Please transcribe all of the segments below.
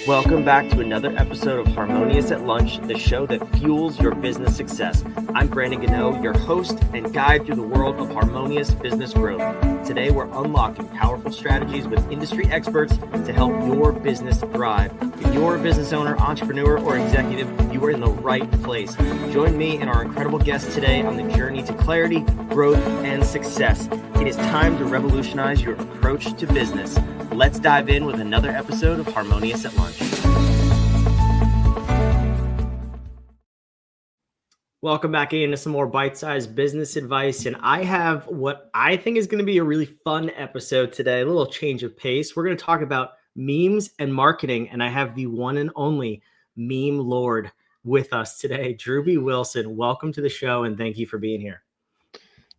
Welcome back to another episode of Harmonious at Lunch, the show that fuels your business success. I'm Brandon Gano, your host and guide through the world of harmonious business growth. Today, we're unlocking powerful strategies with industry experts to help your business thrive. If you're a business owner, entrepreneur, or executive, you are in the right place. Join me and our incredible guests today on the journey to clarity, growth, and success. It is time to revolutionize your approach to business. Let's dive in with another episode of Harmonious at Lunch. Welcome back into some more bite-sized business advice. And I have what I think is going to be a really fun episode today, a little change of pace. We're going to talk about memes and marketing. And I have the one and only meme lord with us today, Drewbie Wilson. Welcome to the show and thank you for being here.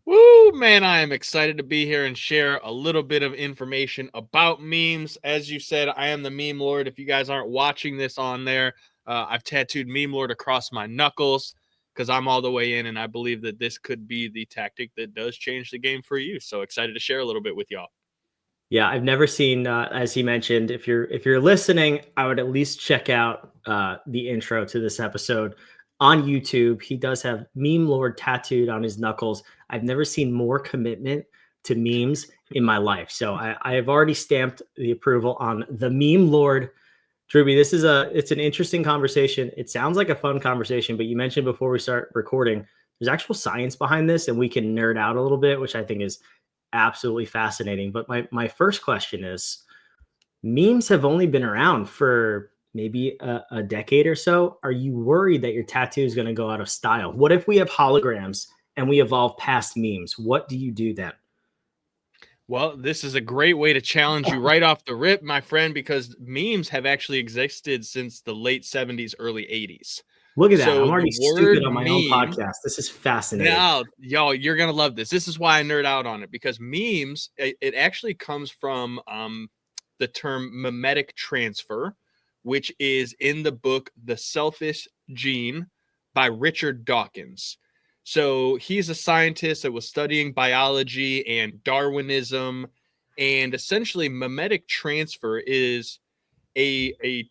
Woo, man, I am excited to be here and share a little bit of information about memes. As you said, I am the meme lord. If you guys aren't watching this on there, I've tattooed meme lord across my knuckles because I'm all the way in, and I believe that this could be the tactic that does change the game for you. So excited to share a little bit with y'all. Yeah, I've never seen, as he mentioned, if you're listening, I would at least check out the intro to this episode on YouTube. He does have Meme Lord tattooed on his knuckles. I've never seen more commitment to memes in my life. So I have already stamped the approval on the Meme Lord. Drewbie, it's an interesting conversation. It sounds like a fun conversation, but you mentioned before we start recording, there's actual science behind this and we can nerd out a little bit, which I think is absolutely fascinating. But my first question is, memes have only been around for maybe a decade or so. Are you worried that your tattoo is going to go out of style? What if we have holograms and we evolve past memes? What do you do then? Well, this is a great way to challenge you right off the rip, my friend, because memes have actually existed since the late 70s, early 80s. Look at that. So I'm already the word stupid on my own podcast. This is fascinating. Now, y'all, you're going to love this. This is why I nerd out on it, because memes, it actually comes from the term memetic transfer, which is in the book The Selfish Gene by Richard Dawkins. So he's a scientist that was studying biology and Darwinism, and essentially memetic transfer is a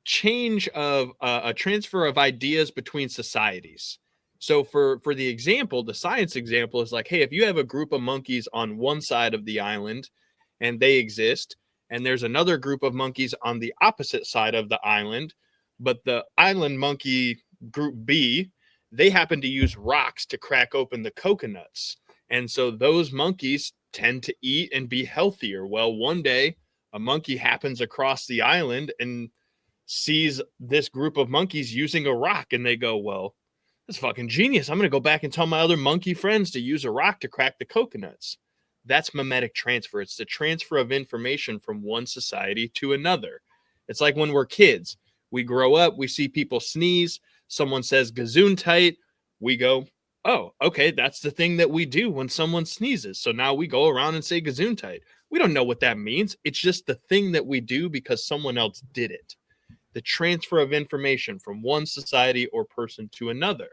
change of a transfer of ideas between societies. So for the example, the science example is like, hey, if you have a group of monkeys on one side of the island and they exist, and there's another group of monkeys on the opposite side of the island, but the island monkey group B, they happen to use rocks to crack open the coconuts. And so those monkeys tend to eat and be healthier. Well, one day a monkey happens across the island and sees this group of monkeys using a rock, and they go, well, that's fucking genius. I'm going to go back and tell my other monkey friends to use a rock to crack the coconuts. That's memetic transfer. It's the transfer of information from one society to another. It's like when we're kids. We grow up, we see people sneeze, someone says gesundheit, we go, oh, okay, that's the thing that we do when someone sneezes. So now we go around and say gesundheit. We don't know what that means. It's just the thing that we do because someone else did it. The transfer of information from one society or person to another.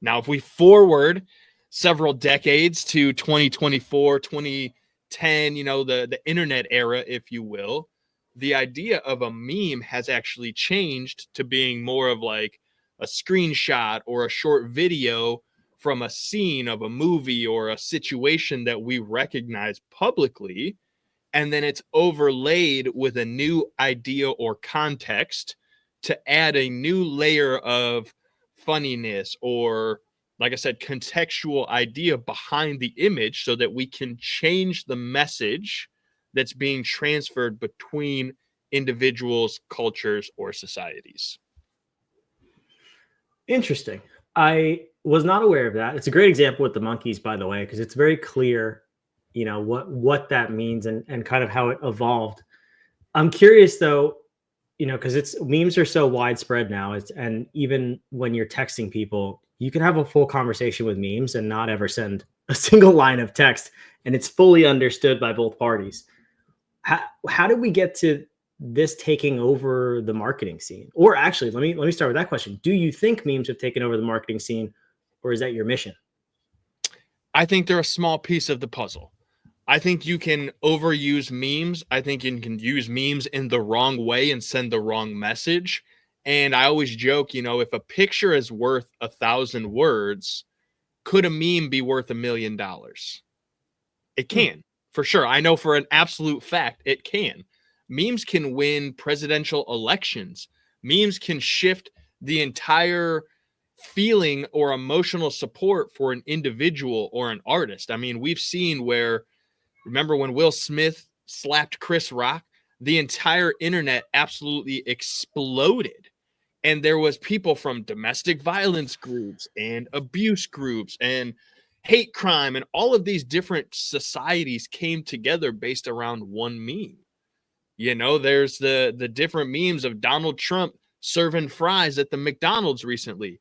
Now, if we forward several decades to 2024, 2010, the internet era, if you will, the idea of a meme has actually changed to being more of like a screenshot or a short video from a scene of a movie or a situation that we recognize publicly. And then it's overlaid with a new idea or context to add a new layer of funniness or, like I said, contextual idea behind the image so that we can change the message that's being transferred between individuals, cultures, or societies. Interesting. I was not aware of that. It's a great example with the monkeys, by the way, because it's very clear what that means and kind of how it evolved. I'm curious though, because memes are so widespread now. And even when you're texting people, you can have a full conversation with memes and not ever send a single line of text, and it's fully understood by both parties. How did we get to this taking over the marketing scene? Or actually, let me start with that question. Do you think memes have taken over the marketing scene, or is that your mission? I think they're a small piece of the puzzle. I think you can overuse memes. I think you can use memes in the wrong way and send the wrong message. And I always joke, if a picture is worth 1,000 words, could a meme be worth $1 million? It can, for sure. I know for an absolute fact it can. Memes can win presidential elections. Memes can shift the entire feeling or emotional support for an individual or an artist. I mean, we've seen where, remember when Will Smith slapped Chris Rock? The entire internet absolutely exploded. And there was people from domestic violence groups and abuse groups and hate crime, and all of these different societies came together based around one meme. There's the different memes of Donald Trump serving fries at the McDonald's recently.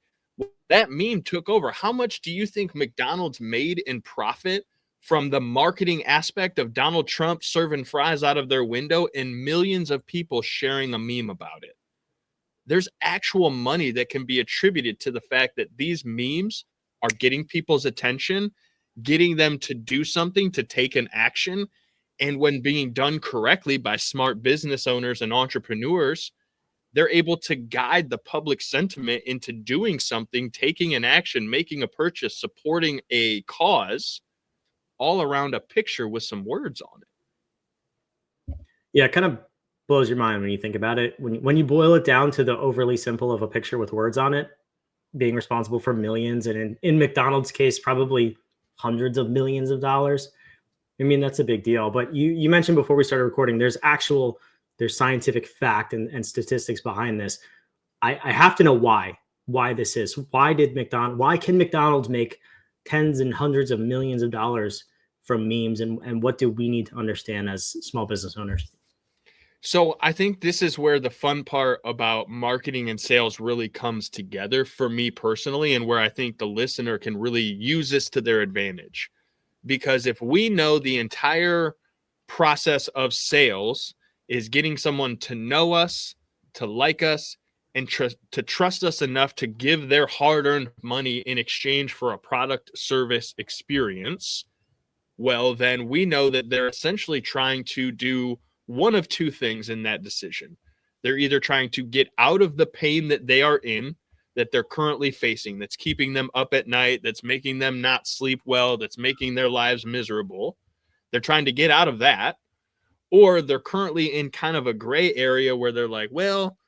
That meme took over. How much do you think McDonald's made in profit from the marketing aspect of Donald Trump serving fries out of their window and millions of people sharing a meme about it? There's actual money that can be attributed to the fact that these memes are getting people's attention, getting them to do something, to take an action. And when being done correctly by smart business owners and entrepreneurs, they're able to guide the public sentiment into doing something, taking an action, making a purchase, supporting a cause, all around a picture with some words on it. Yeah, it kind of blows your mind when you think about it. When you boil it down to the overly simple of a picture with words on it, being responsible for millions, and in McDonald's case, probably hundreds of millions of dollars. I mean, that's a big deal. But you mentioned before we started recording, there's scientific fact and statistics behind this. I have to know why this is. Why can McDonald's make tens and hundreds of millions of dollars from memes, and what do we need to understand as small business owners? So I think this is where the fun part about marketing and sales really comes together for me personally, and where I think the listener can really use this to their advantage. Because if we know the entire process of sales is getting someone to know us, to like us, and to trust us enough to give their hard-earned money in exchange for a product, service, experience, well, then we know that they're essentially trying to do one of two things in that decision. They're either trying to get out of the pain that they are in, that they're currently facing, that's keeping them up at night, that's making them not sleep well, that's making their lives miserable. They're trying to get out of that. Or they're currently in kind of a gray area where they're like, well,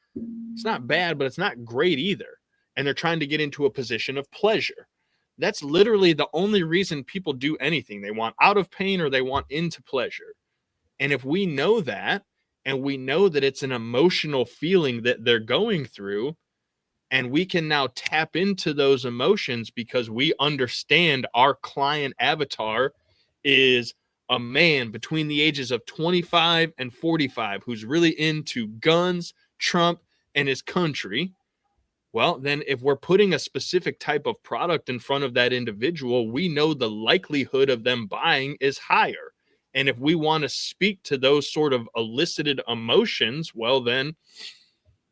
it's not bad, but it's not great either. And they're trying to get into a position of pleasure. That's literally the only reason people do anything. They want out of pain or they want into pleasure. And if we know that, and we know that it's an emotional feeling that they're going through, and we can now tap into those emotions because we understand our client avatar is a man between the ages of 25 and 45 who's really into guns, Trump, and his country. Well, then if we're putting a specific type of product in front of that individual, we know the likelihood of them buying is higher. And if we want to speak to those sort of elicited emotions, well, then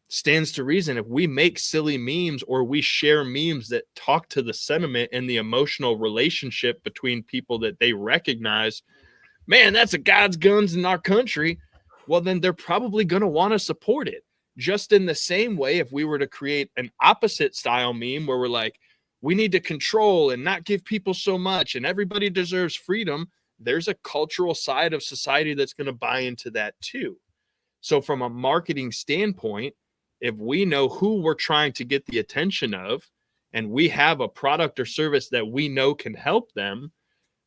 stands to reason if we make silly memes or we share memes that talk to the sentiment and the emotional relationship between people that they recognize, man, that's a God's guns in our country, well, then they're probably going to want to support it. Just in the same way, if we were to create an opposite style meme where we're like, we need to control and not give people so much and everybody deserves freedom, there's a cultural side of society that's going to buy into that too. So from a marketing standpoint, if we know who we're trying to get the attention of, and we have a product or service that we know can help them,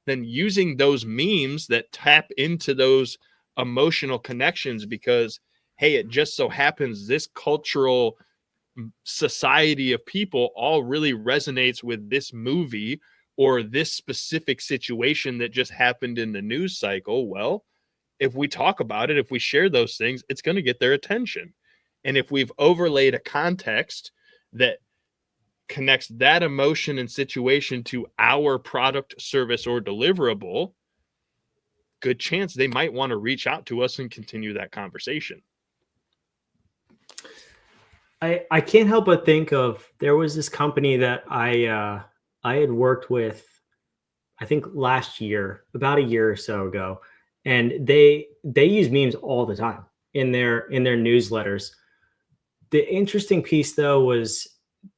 then using those memes that tap into those emotional connections, because, hey, it just so happens this cultural society of people all really resonates with this movie or this specific situation that just happened in the news cycle. Well, if we talk about it, if we share those things, it's going to get their attention. And if we've overlaid a context that connects that emotion and situation to our product, service, or deliverable, good chance they might want to reach out to us and continue that conversation. I can't help but think of, there was this company that I had worked with, I think last year, about a year or so ago, and they use memes all the time in their newsletters. The interesting piece though was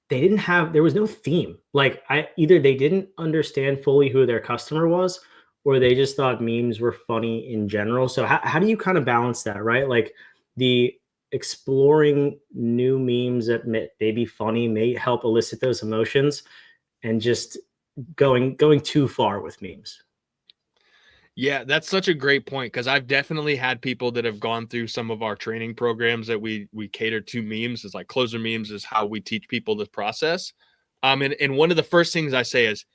there was no theme. Like either they didn't understand fully who their customer was, or they just thought memes were funny in general. So how do you kind of balance that, right? Like the exploring new memes that may be funny may help elicit those emotions, and just going too far with memes. Yeah, that's such a great point, because I've definitely had people that have gone through some of our training programs that we cater to memes. Is like closer memes is how we teach people this process. And one of the first things I say is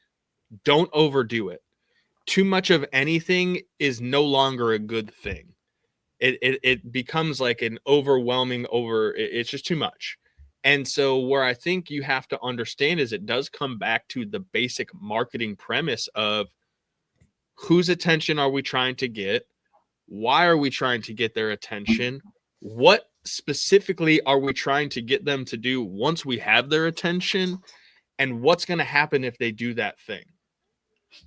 don't overdo it. Too much of anything is no longer a good thing. It becomes like an overwhelming it's just too much. And so where I think you have to understand is it does come back to the basic marketing premise of whose attention are we trying to get? Why are we trying to get their attention? What specifically are we trying to get them to do once we have their attention? And what's going to happen if they do that thing?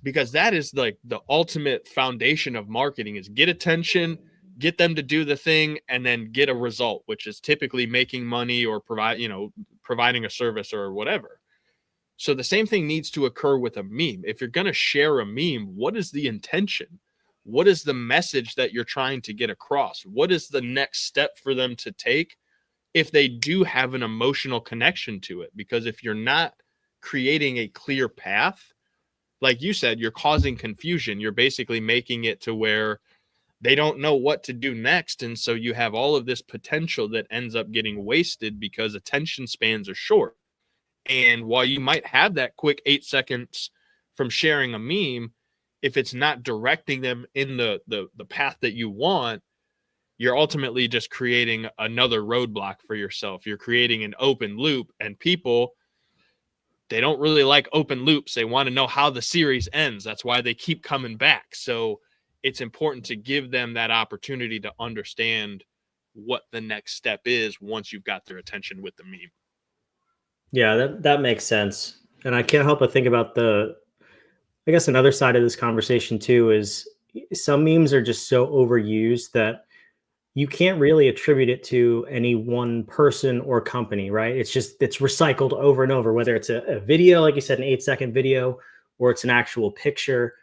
Because that is like the ultimate foundation of marketing, is get attention, get them to do the thing, and then get a result, which is typically making money or providing a service or whatever. So the same thing needs to occur with a meme. If you're going to share a meme, what is the intention? What is the message that you're trying to get across? What is the next step for them to take if they do have an emotional connection to it? Because if you're not creating a clear path, like you said, you're causing confusion. You're basically making it to where they don't know what to do next. And so you have all of this potential that ends up getting wasted because attention spans are short. And while you might have that quick 8 seconds from sharing a meme, if it's not directing them in the path that you want, you're ultimately just creating another roadblock for yourself. You're creating an open loop, and people, they don't really like open loops. They want to know how the series ends. That's why they keep coming back. So it's important to give them that opportunity to understand what the next step is once you've got their attention with the meme. Yeah, that makes sense. And I can't help but think about I guess another side of this conversation too is some memes are just so overused that you can't really attribute it to any one person or company, right? It's recycled over and over, whether it's a video, like you said, an 8-second video, or it's an actual picture.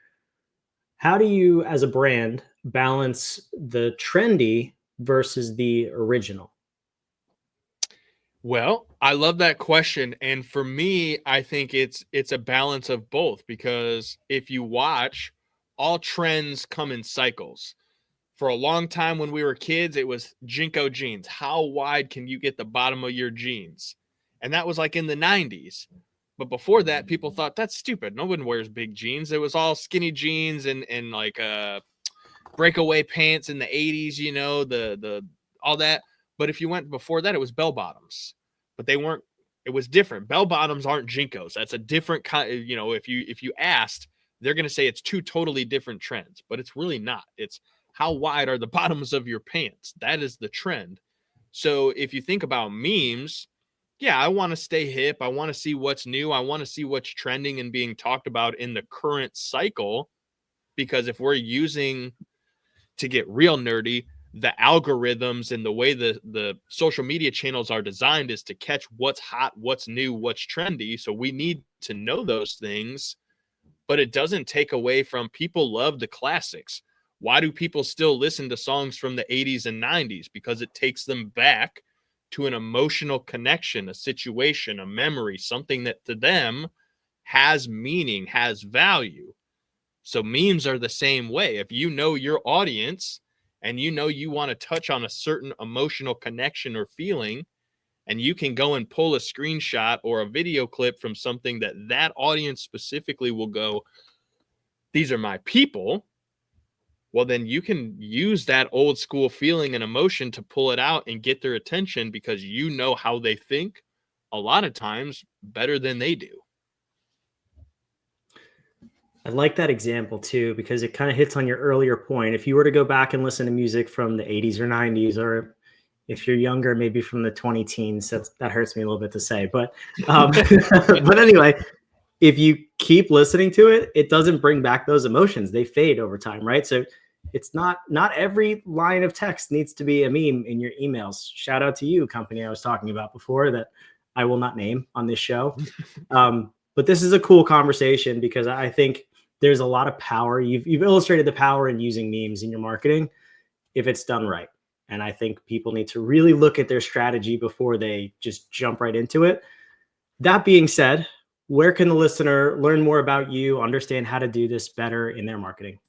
How do you, as a brand, balance the trendy versus the original? Well, I love that question. And for me, I think it's a balance of both, because if you watch, all trends come in cycles. For a long time when we were kids, it was Jinko jeans. How wide can you get the bottom of your jeans? And that was like in the 90s. But before that, people thought that's stupid. No one wears big jeans. It was all skinny jeans and like breakaway pants in the 80s, the all that. But if you went before that, it was bell bottoms. But they weren't, it was different. Bell bottoms aren't Jinkos. That's a different kind, if you asked, they're going to say it's two totally different trends, but it's really not. It's how wide are the bottoms of your pants? That is the trend. So if you think about memes, yeah, I want to stay hip. I want to see what's new. I want to see what's trending and being talked about in the current cycle. Because if we're using, to get real nerdy, the algorithms and the way the social media channels are designed is to catch what's hot, what's new, what's trendy. So we need to know those things, but it doesn't take away from people love the classics. Why do people still listen to songs from the 80s and 90s? Because it takes them back to an emotional connection, a situation, a memory, something that to them has meaning, has value. So memes are the same way. If you know your audience and you want to touch on a certain emotional connection or feeling, and you can go and pull a screenshot or a video clip from something that audience specifically will go, these are my people. Well, then you can use that old school feeling and emotion to pull it out and get their attention, because you know how they think a lot of times better than they do. I like that example too, because it kind of hits on your earlier point. If you were to go back and listen to music from the 80s or 90s, or if you're younger, maybe from the 20 teens, that hurts me a little bit to say, but but anyway, if you keep listening to it, it doesn't bring back those emotions. They fade over time, right? So it's not every line of text needs to be a meme in your emails. Shout out to you, company I was talking about before that I will not name on this show. But this is a cool conversation because I think there's a lot of power. You've illustrated the power in using memes in your marketing if it's done right. And I think people need to really look at their strategy before they just jump right into it. That being said, where can the listener learn more about you, understand how to do this better in their marketing?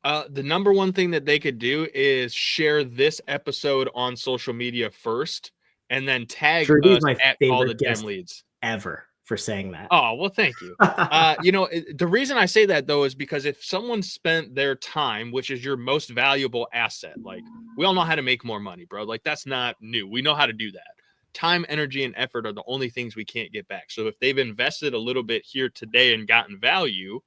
The number one thing that they could do is share this episode on social media first, and then tag Drewbie is us my at Call the favorite Damn guest Leads ever for saying that. Oh, well, thank you. The reason I say that, though, is because if someone spent their time, which is your most valuable asset, like we all know how to make more money, bro. Like that's not new. We know how to do that. Time, energy, and effort are the only things we can't get back. So if they've invested a little bit here today and gotten value,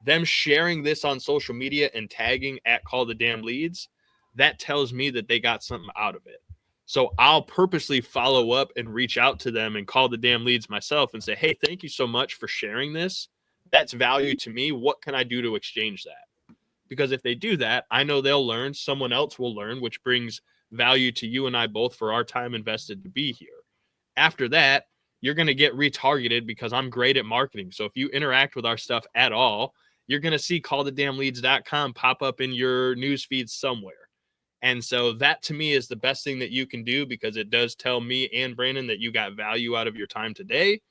them sharing this on social media and tagging at Call the Damn Leads, that tells me that they got something out of it. So I'll purposely follow up and reach out to them and call the damn leads myself and say, hey, thank you so much for sharing this. That's value to me. What can I do to exchange that? Because if they do that, I know they'll learn. Someone else will learn, which brings value to you and I both for our time invested to be here. After that, you're going to get retargeted because I'm great at marketing. So if you interact with our stuff at all, you're going to see callthedamnleads.com pop up in your news feed somewhere. And so that to me is the best thing that you can do because it does tell me and Brandon that you got value out of your time today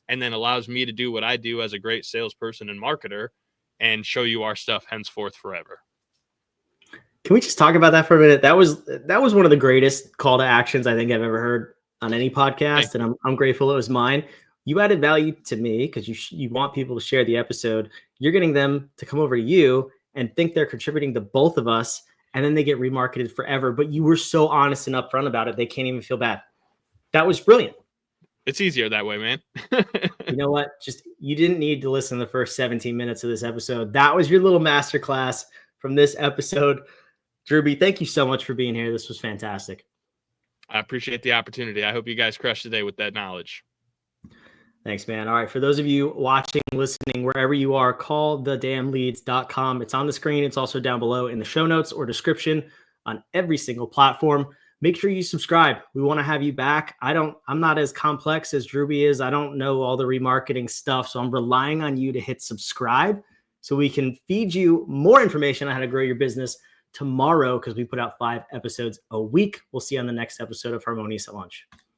and then allows me to do what I do as a great salesperson and marketer and show you our stuff henceforth forever. Can we just talk about that for a minute? That was one of the greatest call to actions I think I've ever heard on any podcast, and I'm grateful it was mine. You added value to me because you want people to share the episode. You're getting them to come over to you and think they're contributing to both of us, and then they get remarketed forever. But you were so honest and upfront about it, they can't even feel bad. That was brilliant. It's easier that way, man. You know what? You didn't need to listen to the first 17 minutes of this episode. That was your little masterclass from this episode. Drewbie, thank you so much for being here. This was fantastic. I appreciate the opportunity. I hope you guys crush today with that knowledge. Thanks, man. All right. For those of you watching, listening, wherever you are, callthedamnleads.com. It's on the screen. It's also down below in the show notes or description on every single platform. Make sure you subscribe. We want to have you back. I'm not as complex as Drewbie is. I don't know all the remarketing stuff. So I'm relying on you to hit subscribe so we can feed you more information on how to grow your business tomorrow because we put out 5 episodes a week. We'll see you on the next episode of Harmonious at Lunch.